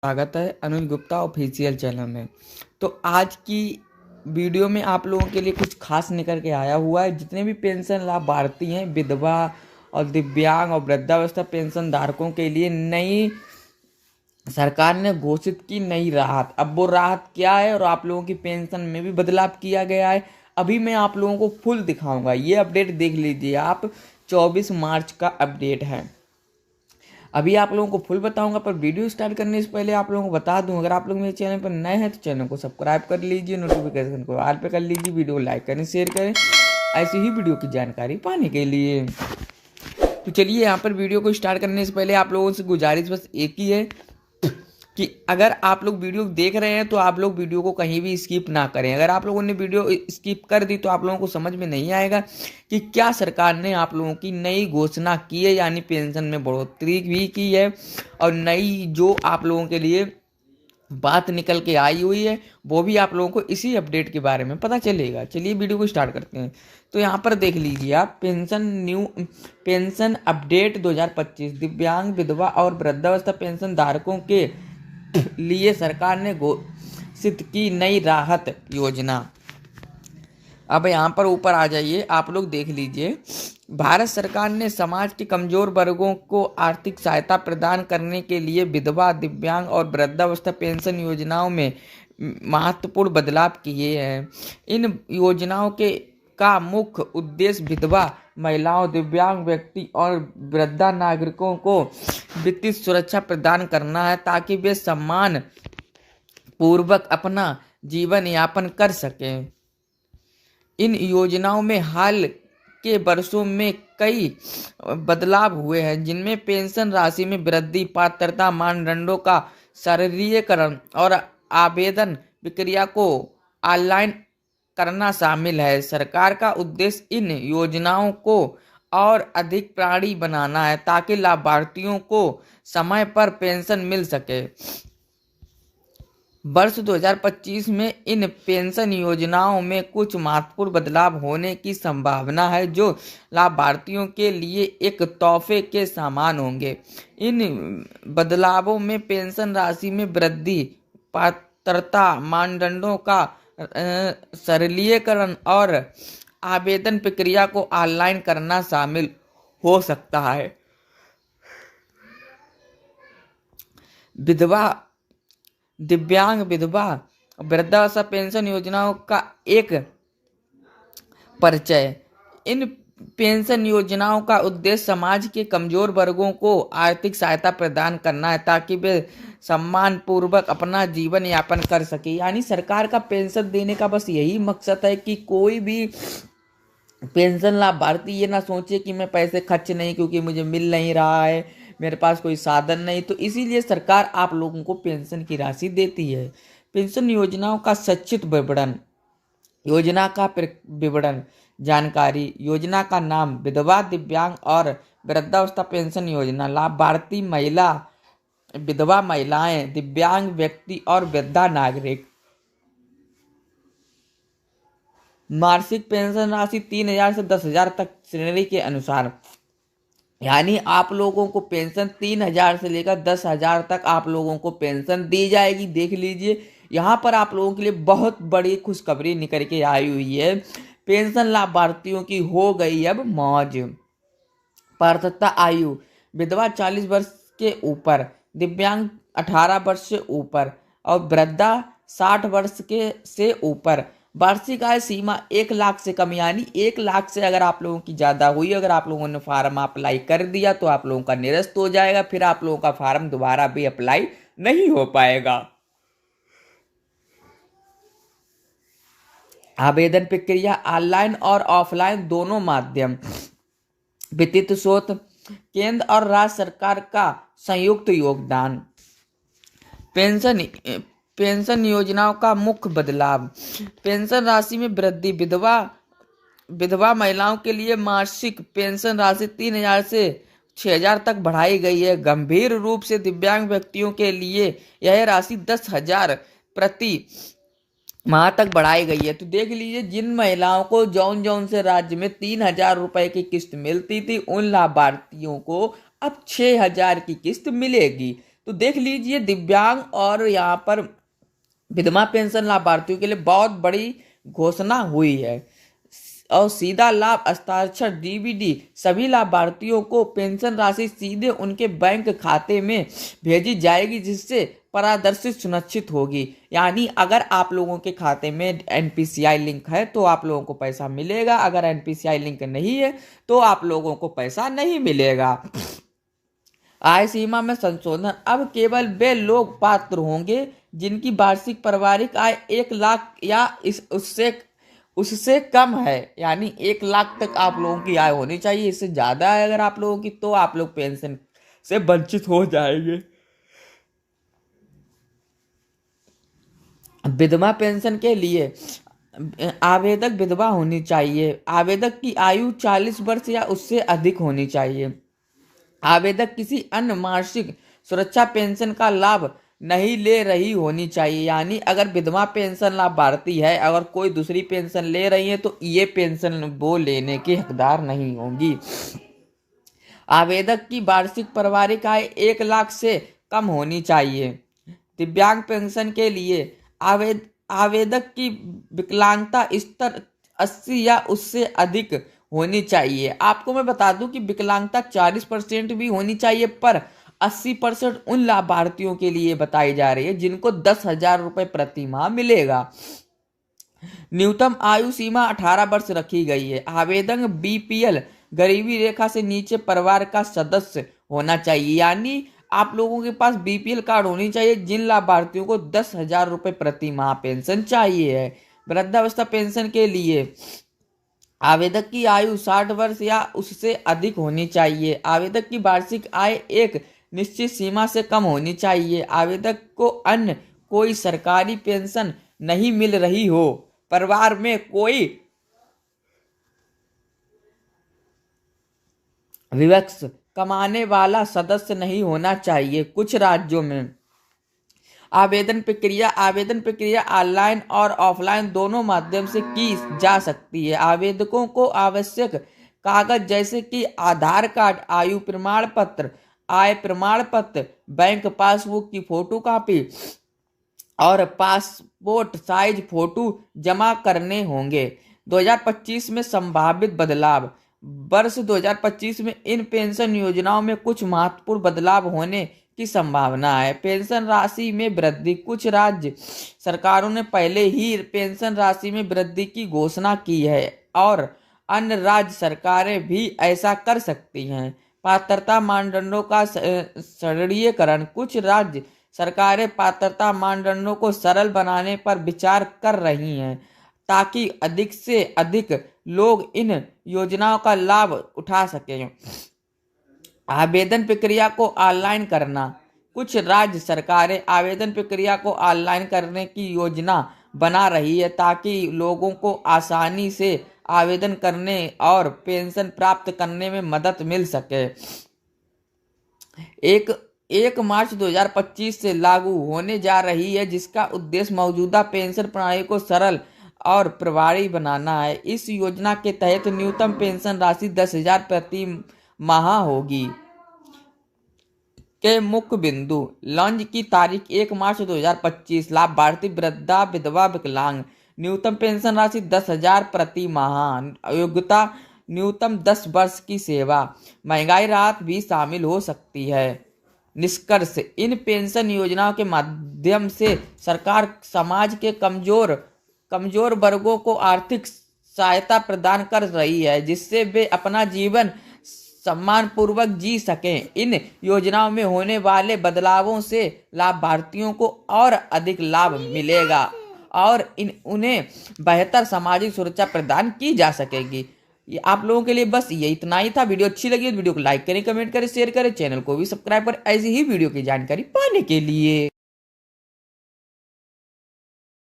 स्वागत है अनुज Gupta official channel में। तो आज की वीडियो में आप लोगों के लिए कुछ खास निकल के आया हुआ है। जितने भी पेंशन लाभार्थी हैं, विधवा और दिव्यांग और वृद्धावस्था पेंशन धारकों के लिए नई सरकार ने घोषित की नई राहत। अब वो राहत क्या है और आप लोगों की पेंशन में भी बदलाव किया गया है, अभी मैं आप लोगों को फुल दिखाऊंगा। ये अपडेट देख लीजिए आप, 24 मार्च का अपडेट है। अभी आप लोगों को फुल बताऊंगा, पर वीडियो स्टार्ट करने से पहले आप लोगों को बता दूं, अगर आप लोग मेरे चैनल पर नए हैं तो चैनल को सब्सक्राइब कर लीजिए, नोटिफिकेशन को ऑल पे कर लीजिए, वीडियो को लाइक करें, शेयर करें ऐसी ही वीडियो की जानकारी पाने के लिए। तो चलिए यहाँ पर वीडियो को स्टार्ट करने से पहले आप लोगों से गुजारिश बस एक ही है कि अगर आप लोग वीडियो देख रहे हैं तो आप लोग वीडियो को कहीं भी स्किप ना करें। अगर आप लोगों ने वीडियो स्किप कर दी तो आप लोगों को समझ में नहीं आएगा कि क्या सरकार ने आप लोगों की नई घोषणा की है, यानी पेंशन में बढ़ोतरी भी की है और नई जो आप लोगों के लिए बात निकल के आई हुई है वो भी आप लोगों को इसी अपडेट के बारे में पता चलेगा। चलिए वीडियो को स्टार्ट करते हैं। तो यहाँ पर देख लीजिए आप, पेंशन अपडेट 2025 दिव्यांग, विधवा और वृद्धावस्था पेंशन धारकों के लिए सरकार ने घोषित की नई राहत योजना। अब यहाँ पर ऊपर आ जाइए, आप लोग देख लीजिए। भारत सरकार ने समाज के कमजोर वर्गों को आर्थिक सहायता प्रदान करने के लिए विधवा, दिव्यांग और वृद्धावस्था पेंशन योजनाओं में महत्वपूर्ण बदलाव किए हैं। इन योजनाओं का मुख्य उद्देश्य विधवा महिलाओं, दिव्यांग व्यक्ति और वृद्धा नागरिकों को वित्तीय सुरक्षा प्रदान करना है ताकि वे सम्मान पूर्वक अपना जीवन यापन कर सकें। इन योजनाओं में हाल के वर्षों में कई बदलाव हुए हैं, जिनमें पेंशन राशि में वृद्धि, पात्रता मानदंडों का सरलीकरण और आवेदन प्रक्रिया को ऑनलाइन करना शामिल है। सरकार का उद्देश्य इन योजनाओं को और अधिक प्रभावी बनाना है ताकि लाभार्थियों को समय पर पेंशन मिल सके। वर्ष 2025 में इन पेंशन योजनाओं में कुछ महत्वपूर्ण बदलाव होने की संभावना है जो लाभार्थियों के लिए एक तोहफे के समान होंगे। इन बदलावों में पेंशन राशि में वृद्धि, पात्रता मानदंडों का सरलीकरण और आवेदन प्रक्रिया को ऑनलाइन करना शामिल हो सकता है। विधवा, दिव्यांग, विधवा वृद्धावस्था पेंशन योजनाओं का एक परिचय। इन पेंशन योजनाओं का उद्देश्य समाज के कमजोर वर्गों को आर्थिक सहायता प्रदान करना है ताकि वे सम्मान पूर्वक अपना जीवन यापन कर सके। यानी सरकार का पेंशन देने का बस यही मकसद है कि कोई भी पेंशन लाभार्थी ये ना सोचे कि मैं पैसे खर्च नहीं, क्योंकि मुझे मिल नहीं रहा है, मेरे पास कोई साधन नहीं, तो इसीलिए सरकार आप लोगों को पेंशन की राशि देती है। पेंशन योजनाओं का संक्षिप्त विवरण। योजना का विवरण जानकारी। योजना का नाम विधवा, दिव्यांग और वृद्धावस्था पेंशन योजना। लाभार्थी महिला, विधवा महिलाएं, दिव्यांग व्यक्ति और वृद्धा नागरिक। मासिक पेंशन राशि 3,000 से 10,000 तक श्रेणी के अनुसार। यानी आप लोगों को पेंशन 3,000 से लेकर 10,000 तक आप लोगों को पेंशन दी जाएगी। देख लीजिए यहाँ पर आप लोगों के लिए बहुत बड़ी खुशखबरी निकल के आई हुई है। पेंशन लाभार्थियों की हो गई अब मौज। पात्रता आयु, विधवा 40 वर्ष के ऊपर, दिव्यांग 18 वर्ष से ऊपर और वृद्धा 60 वर्ष के से ऊपर। वार्षिक आय सीमा 1 लाख से कम, यानी 1 लाख से अगर आप लोगों की ज़्यादा हुई, अगर आप लोगों ने फार्म अप्लाई कर दिया तो आप लोगों का निरस्त हो जाएगा, फिर आप लोगों का फार्म दोबारा भी अप्लाई नहीं हो पाएगा। आवेदन प्रक्रिया ऑनलाइन और ऑफलाइन दोनों माध्यम। वित्तीय स्रोत केंद्र और राज्य सरकार का संयुक्त योगदान। पेंशन योजनाओं का मुख्य बदलाव। पेंशन राशि में वृद्धि। विधवा महिलाओं के लिए मासिक पेंशन राशि 3,000 से 6,000 तक बढ़ाई गई है। गंभीर रूप से दिव्यांग व्यक्तियों के लिए यह राशि 10,000 प्रति माह तक बढ़ाई गई है। तो देख लीजिए, जिन महिलाओं को जौन से राज्य में 3,000 रुपए की किस्त मिलती थी, उन लाभार्थियों को अब 6,000 की किस्त मिलेगी। तो देख लीजिए, दिव्यांग और यहाँ पर विधवा पेंशन लाभार्थियों के लिए बहुत बड़ी घोषणा हुई है। और सीधा लाभ हस्ताक्षर डीबीडी सभी लाभार्थियों को पेंशन राशि सीधे उनके बैंक खाते में भेजी जाएगी, जिससे पारदर्शी सुनिश्चित होगी। यानी अगर आप लोगों के खाते में एनपीसीआई लिंक है तो आप लोगों को पैसा मिलेगा, अगर एनपीसीआई लिंक नहीं है तो आप लोगों को पैसा नहीं मिलेगा। आय सीमा में संशोधन, अब केवल वे लोग पात्र होंगे जिनकी वार्षिक पारिवारिक आय 1 लाख या उससे कम है। यानी 1 लाख तक आप लोगों की आय होनी चाहिए, इससे ज्यादा है अगर आप लोगों की तो आप लोग पेंशन से वंचित हो जाएंगे। विधवा पेंशन के लिए आवेदक विधवा होनी चाहिए। आवेदक की आयु 40 वर्ष या उससे अधिक होनी चाहिए। आवेदक किसी अन्य मासिक सुरक्षा पेंशन का लाभ नहीं ले रही होनी चाहिए। यानी अगर विधवा पेंशन लाभार्थी है, अगर कोई दूसरी पेंशन ले रही है तो ये पेंशन वो लेने के हकदार नहीं होंगी। आवेदक की वार्षिक पारिवारिक आय 1 लाख से कम होनी चाहिए। दिव्यांग पेंशन के लिए आवेदक की विकलांगता स्तर 80 या उससे अधिक होनी चाहिए। आपको मैं बता दूं कि विकलांगता 40% भी होनी चाहिए, पर 80% उन लाभार्थियों के लिए बताई जा रही है जिनको 10,000 रुपये प्रति माह मिलेगा। न्यूनतम आयु सीमा 18 वर्ष रखी गई है। आवेदन बीपीएल गरीबी रेखा से नीचे परिवार का सदस्य होना चाहिए। यानी आप लोगों के पास बीपीएल कार्ड होनी चाहिए जिन लाभार्थियों को 10,000 रुपये प्रति माह पेंशन चाहिए है। वृद्धावस्था पेंशन के लिए आवेदक की आयु 60 वर्ष या उससे अधिक होनी चाहिए। आवेदक की वार्षिक आय एक निश्चित सीमा से कम होनी चाहिए। आवेदक को अन्य कोई सरकारी पेंशन नहीं मिल रही हो, परिवार में कोई विवश कमाने वाला सदस्य नहीं होना चाहिए। कुछ राज्यों में आवेदन प्रक्रिया ऑनलाइन और ऑफलाइन दोनों माध्यम से की जा सकती है। आवेदकों को आवश्यक कागज जैसे कि आधार कार्ड, आयु प्रमाण पत्र, आय प्रमाण पत्र, बैंक पासबुक की फोटोकॉपी और पासपोर्ट साइज फोटो जमा करने होंगे। 2025 में संभावित बदलाव, वर्ष 2025 में इन पेंशन योजनाओं में कुछ महत्वपूर्ण बदलाव होने की संभावना है। पेंशन राशि में वृद्धि, कुछ राज्य सरकारों ने पहले ही पेंशन राशि में वृद्धि की घोषणा की है और अन्य राज्य सरकारें भी ऐसा कर सकती हैं। पात्रता मानदंडों का सरलीकरण, कुछ राज्य सरकारें पात्रता मानदंडों को सरल बनाने पर विचार कर रही हैं ताकि अधिक से अधिक लोग इन योजनाओं का लाभ उठा सकें। आवेदन प्रक्रिया को ऑनलाइन करना, कुछ राज्य सरकारें आवेदन प्रक्रिया को ऑनलाइन करने की योजना बना रही है ताकि लोगों को आसानी से आवेदन करने और पेंशन प्राप्त करने में मदद मिल सके। 1 मार्च 2025 से लागू होने जा रही है, जिसका उद्देश्य मौजूदा पेंशन प्रणाली को सरल और प्रभावी बनाना है। इस योजना के तहत न्यूनतम पेंशन राशि 10,000 प्रति माह होगी। के मुख्य बिंदु, लॉन्च की तारीख 1 मार्च 2025। लाभार्थी वृद्धा, विधवा, विकलांग। न्यूनतम पेंशन राशि 10,000 प्रति माह। योग्यता न्यूनतम 10 वर्ष की सेवा। महंगाई राहत भी शामिल हो सकती है। निष्कर्ष, इन पेंशन योजनाओं के माध्यम से सरकार समाज के कमजोर वर्गों को आर्थिक सहायता प्रदान कर रही है, जिससे वे अपना जीवन सम्मान पूर्वक जी सकें। इन योजनाओं में होने वाले बदलावों से लाभार्थियों को और अधिक लाभ मिलेगा और उन्हें बेहतर सामाजिक सुरक्षा प्रदान की जा सकेगी। ये आप लोगों के लिए बस ये इतना ही था। वीडियो अच्छी लगी तो वीडियो को लाइक करें, कमेंट करें, शेयर करें, चैनल को भी सब्सक्राइब करें ऐसी ही वीडियो की जानकारी पाने के लिए।